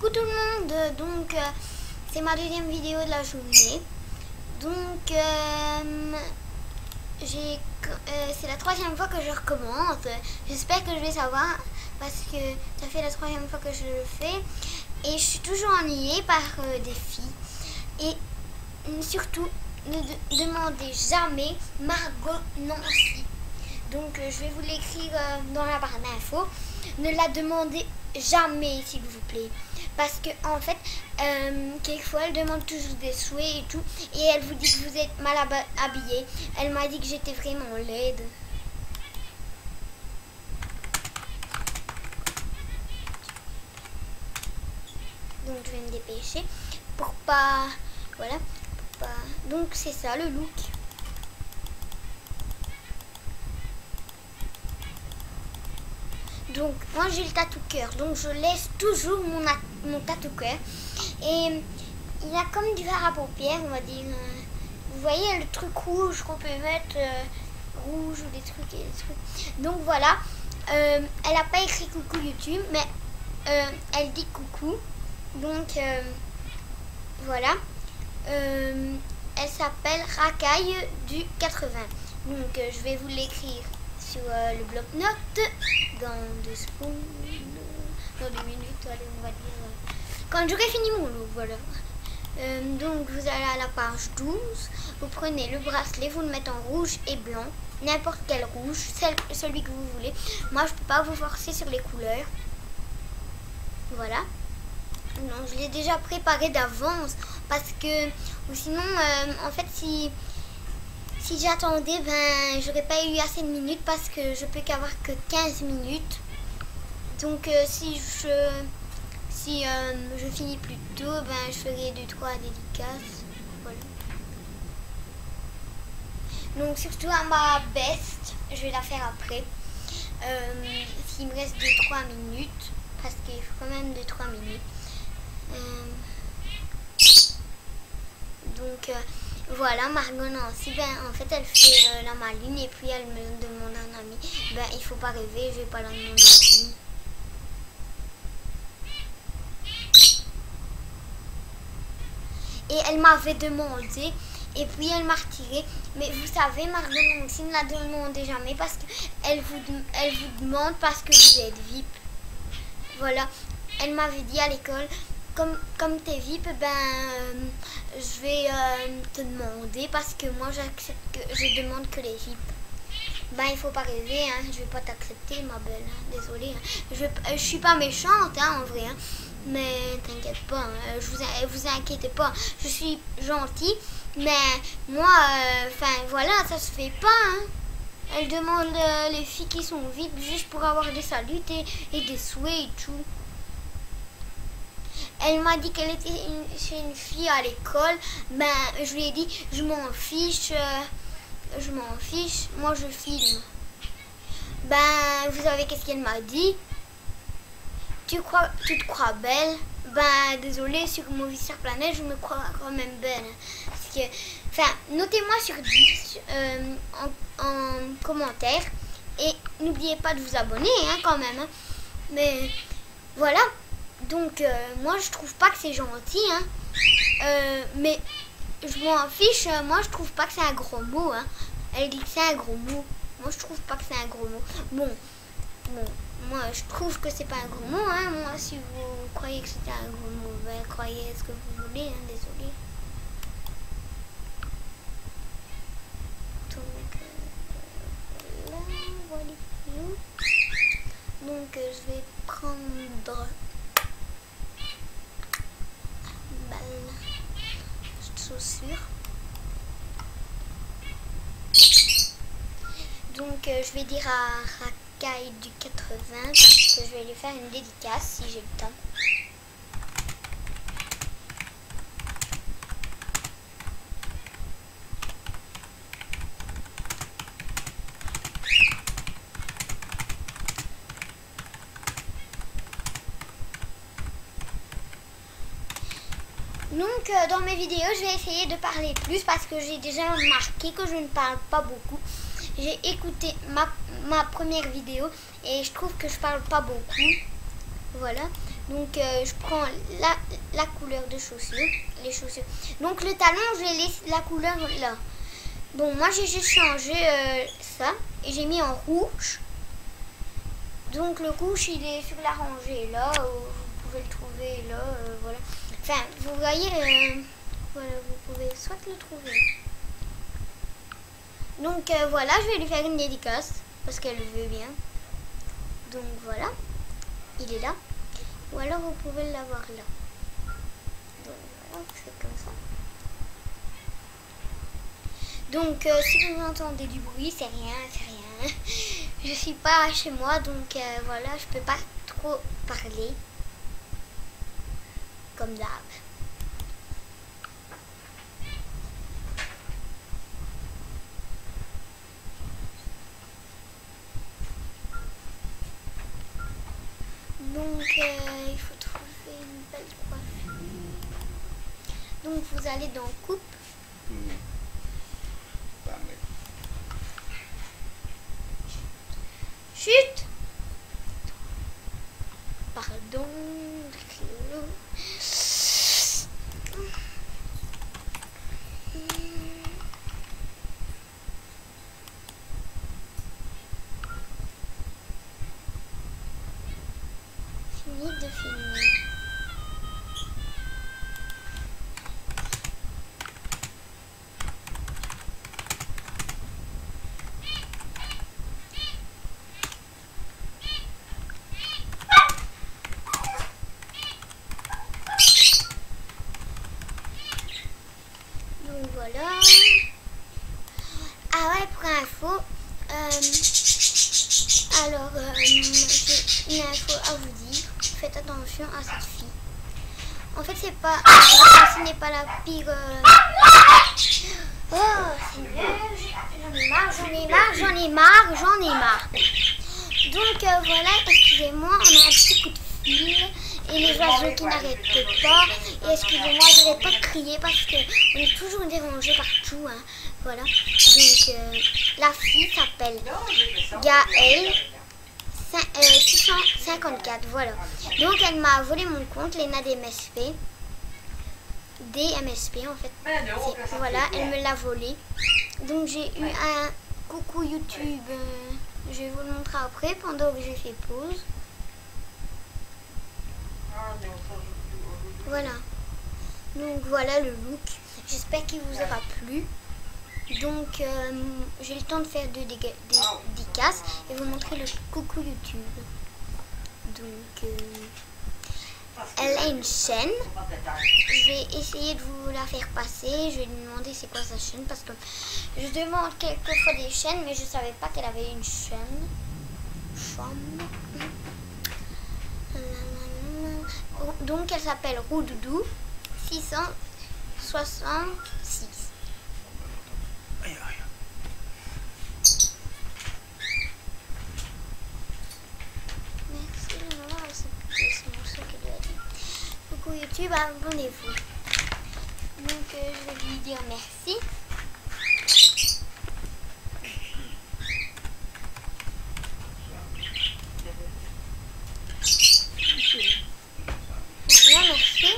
Coucou tout le monde, donc c'est ma deuxième vidéo de la journée. Donc c'est la troisième fois que je recommence. J'espère que je vais savoir parce que ça fait la troisième fois que je le fais. Et je suis toujours ennuyée par des filles. Et surtout, ne demandez jamais Margot Nancy. Donc je vais vous l'écrire dans la barre d'infos. Ne la demandez jamais s'il vous plaît. Parce que en fait, quelquefois elle demande toujours des souhaits et tout. Et elle vous dit que vous êtes mal habillé. Elle m'a dit que j'étais vraiment laide. Donc je vais me dépêcher pour pas... Voilà. Pour pas... Donc c'est ça le look. Donc moi j'ai le tatou-cœur, donc je laisse toujours mon tatou-cœur. Et il a comme du fard à paupières, on va dire. Vous voyez le truc rouge qu'on peut mettre, rouge ou des trucs et des trucs. Donc voilà, elle n'a pas écrit coucou YouTube, mais elle dit coucou. Donc voilà, elle s'appelle Racaille du 80. Donc je vais vous l'écrire sur le bloc-notes dans 2 secondes, dans 2 minutes, allez, on va dire quand j'aurai fini mon look, voilà. Donc vous allez à la page 12, vous prenez le bracelet, vous le mettez en rouge et blanc, n'importe quel rouge, celui que vous voulez. Moi je peux pas vous forcer sur les couleurs, voilà. Non, je l'ai déjà préparé d'avance parce que, ou sinon en fait si j'attendais, ben j'aurais pas eu assez de minutes parce que je peux qu'avoir que 15 minutes. Donc si je finis plus tôt, ben je ferai 2-3 dédicaces. Voilà. Donc surtout à ma best, je vais la faire après. S'il me reste 2-3 minutes, parce qu'il faut quand même 2-3 minutes. Donc voilà, Margot Nancy, ben en fait elle fait la maline et puis elle me demande un ami. Ben il faut pas rêver, je vais pas la demander un ami. Et elle m'avait demandé et puis elle m'a retiré. Mais vous savez, Margot Nancy ne la demandez jamais parce qu'elle vous demande parce que vous êtes VIP. Voilà, elle m'avait dit à l'école, comme t'es VIP, ben je vais te demander parce que moi j'accepte que je demande que les VIP. Ben il faut pas rêver, hein, je vais pas t'accepter ma belle, hein, désolée. Hein. Je suis pas méchante hein, en vrai, hein, mais t'inquiète pas, hein, vous inquiétez pas, je suis gentille, mais moi, enfin voilà, ça se fait pas. Hein. Elle demande les filles qui sont VIP juste pour avoir des saluts et des souhaits et tout. Elle m'a dit qu'elle était chez une fille à l'école. Ben, je lui ai dit, je m'en fiche. Moi, je filme. Ben, vous savez qu'est-ce qu'elle m'a dit? Tu te crois belle? Ben, désolé, sur Movistar Planète, je me crois quand même belle. Parce que, enfin, notez-moi sur 10 en commentaire. Et n'oubliez pas de vous abonner, hein, quand même. Hein. Mais, voilà. Donc moi je trouve pas que c'est gentil hein. Mais je m'en fiche, moi je trouve pas que c'est un gros mot hein. Elle dit que c'est un gros mot. Moi je trouve pas que c'est un gros mot. Bon, moi je trouve que c'est pas un gros mot hein. Moi si vous croyez que c'était un gros mot, ben croyez ce que vous voulez hein, désolé. Donc là, voilà. Donc je vais prendre chaussures. Donc je vais dire à Racaille du 80 que je vais lui faire une dédicace si j'ai le temps. Donc dans mes vidéos je vais essayer de parler plus parce que j'ai déjà remarqué que je ne parle pas beaucoup. J'ai écouté ma première vidéo et je trouve que je parle pas beaucoup. Voilà. Donc je prends la couleur de chaussures, les chaussures. Donc le talon, je vais laisser la couleur là. Bon, moi j'ai juste changé ça et j'ai mis en rouge. Donc le rouge, il est sur la rangée là, vous pouvez le trouver là, voilà. Enfin, vous voyez, voilà, vous pouvez soit le trouver. Donc voilà, je vais lui faire une dédicace parce qu'elle veut bien. Donc voilà, il est là. Ou alors vous pouvez l'avoir là. Donc voilà, c'est comme ça. Donc si vous entendez du bruit, c'est rien, c'est rien. Je suis pas chez moi, donc voilà, je peux pas trop parler. Comme d'hab. Donc il faut trouver une belle coiffure. Donc vous allez dans coupe. Chut. Pardon. Fini de filmer. Donc voilà. Ah ouais, pour info, alors j'ai une info à vous dire. Faites attention à cette fille. En fait, c'est pas, ce n'est pas la pire. Oh, j'en ai marre, j'en ai marre, j'en ai marre, j'en ai marre. Donc voilà, excusez-moi, on a un petit coup de fil et les oiseaux qui n'arrêtaient pas. Et excusez-moi, je n'arrête pas de crier parce qu'on est toujours dérangé partout. Hein. Voilà. Donc la fille s'appelle Gaëlle 654. Voilà. Donc elle m'a volé mon compte, Lena DMSP. DMSP en fait. Voilà, elle me l'a volé. Donc j'ai eu un coucou YouTube. Je vais vous le montrer après pendant que j'ai fait pause. Voilà. Donc voilà le look. J'espère qu'il vous aura plu. Donc j'ai le temps de faire deux dédicaces et vous montrer le coucou YouTube. Donc elle a une chaîne. Je vais essayer de vous la faire passer. Je vais lui demander c'est quoi sa chaîne parce que je demande quelquefois des chaînes mais je savais pas qu'elle avait une chaîne. Donc elle s'appelle Roudoudou 666. Merci de m'avoir accepté, c'est mon seul qui doit dire. Coucou YouTube, abonnez-vous. Donc je vais lui dire merci. Voilà, merci.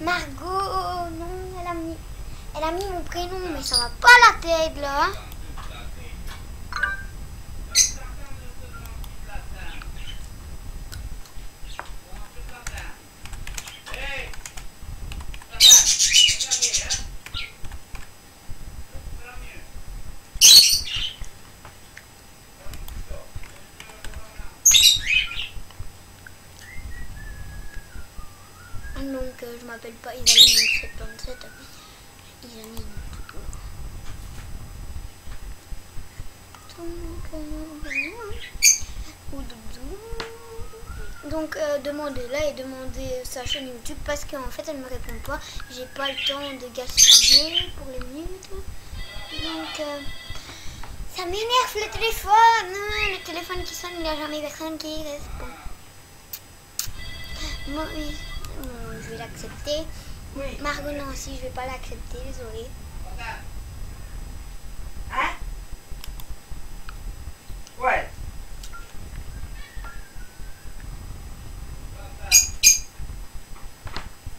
Margot, non, elle a mis mon prénom, mais ça va pas la tête là. Donc je m'appelle pas Isaline 77, Isaline tout court. Donc Donc demandez-la et demandez sa chaîne YouTube parce qu'en fait elle me répond pas. J'ai pas le temps de gaspiller pour les minutes. Donc ça m'énerve le téléphone. Le téléphone qui sonne, il n'y a jamais personne qui répond. Moi, oui, bon, je vais l'accepter. Oui. Margot, non, si je vais pas l'accepter, désolée. Hein? Ouais.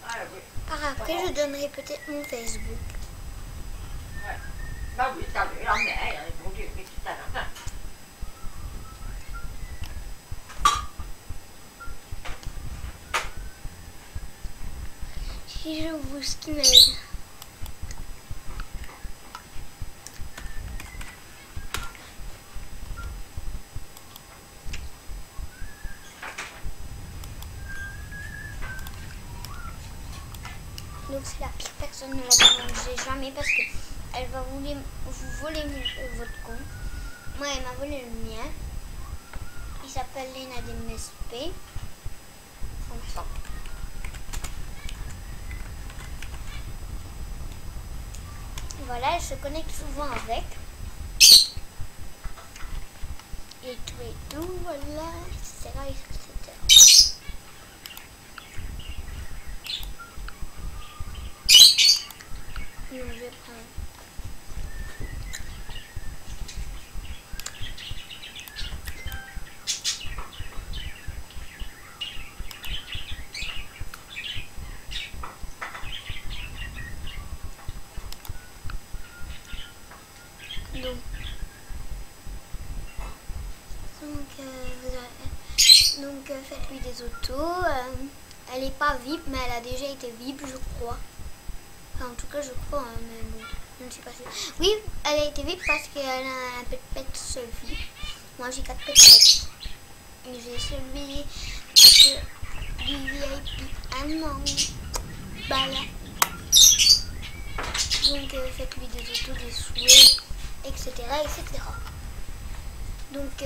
Ah oui. Par après, je donnerai peut-être mon Facebook. Ouais. Bah oui, t'as vu, la mère, elle bon Dieu, mais tu t'en as pas. Si je vous skinne. Donc c'est la pire personne, ne la dérangez jamais parce que elle va vous voler votre compte. Moi, elle m'a volé le mien. Il s'appelle Lena DMSP. Comme ça. Voilà, elle se connecte souvent avec. Et tout, voilà, etc. etc. Non, je vais prendre. Donc faites-lui des autos. Elle n'est pas VIP, mais elle a déjà été VIP, je crois. Enfin, en tout cas, je crois, hein, mais bon, je ne suis pas sûre. Oui, elle a été VIP parce qu'elle a un pet Sophie. Moi, j'ai 4 pet. Et j'ai celui du VIP allemand. Voilà. Donc, faites-lui des autos, des souhaits, etc. etc. Donc,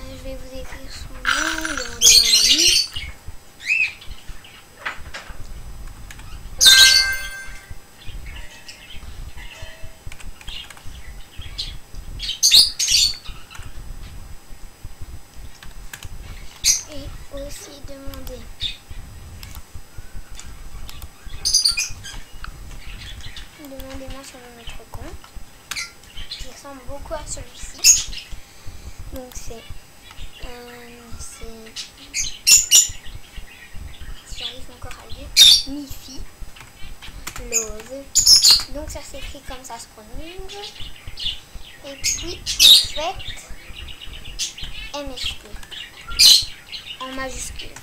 je vais vous écrire son nom, demandez un ami. Et aussi demander demandez-moi sur notre compte qui ressemble beaucoup à celui-ci. Donc c'est si j'arrive encore à le dire, Mifi Love. Donc ça s'écrit comme ça se prononce. Et puis vous faites MSP en majuscule.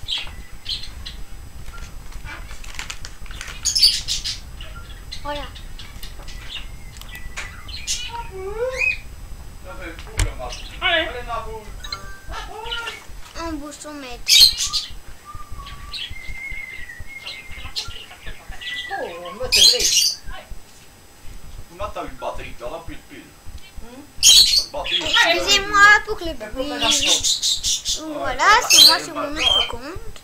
Voilà. Allez. On bouge son maître. Oh, moi c'est vrai. Ma t'as une batterie, t'en as plus de piles. Batterie. Excusez-moi pour le bruit. Voilà, c'est moi sur mon autre compte.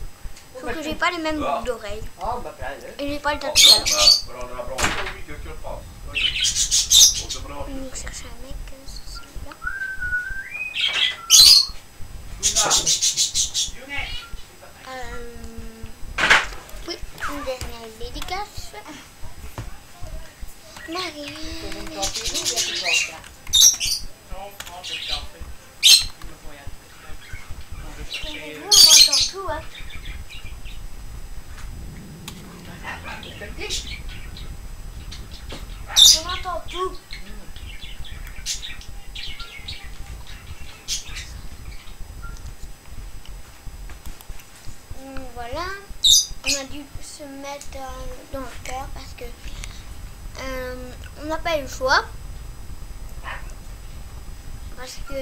Sauf que j'ai pas les mêmes boucles d'oreilles. Ah, bah, allez. Et j'ai pas le Ja, tatouage. men on har bra så mycket kul pass. Och så bra. Donc chercher un mec sur celui-là. Oui, une dernière dédicace. Marie. On entend tout, hein. On entend tout. Voilà, on a dû se mettre dans le cœur parce que on n'a pas eu le choix. Parce que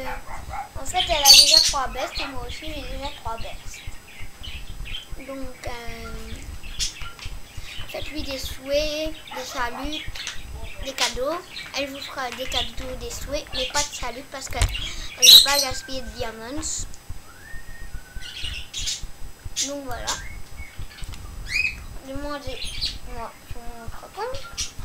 en fait elle a déjà 3 bestes et moi aussi j'ai déjà 3 bestes. Donc faites-lui des souhaits, des saluts, des cadeaux. Elle vous fera des cadeaux, des souhaits, mais pas de saluts parce qu'elle ne veut pas gaspiller de diamants. Donc voilà. Demandez-moi sur mon compte.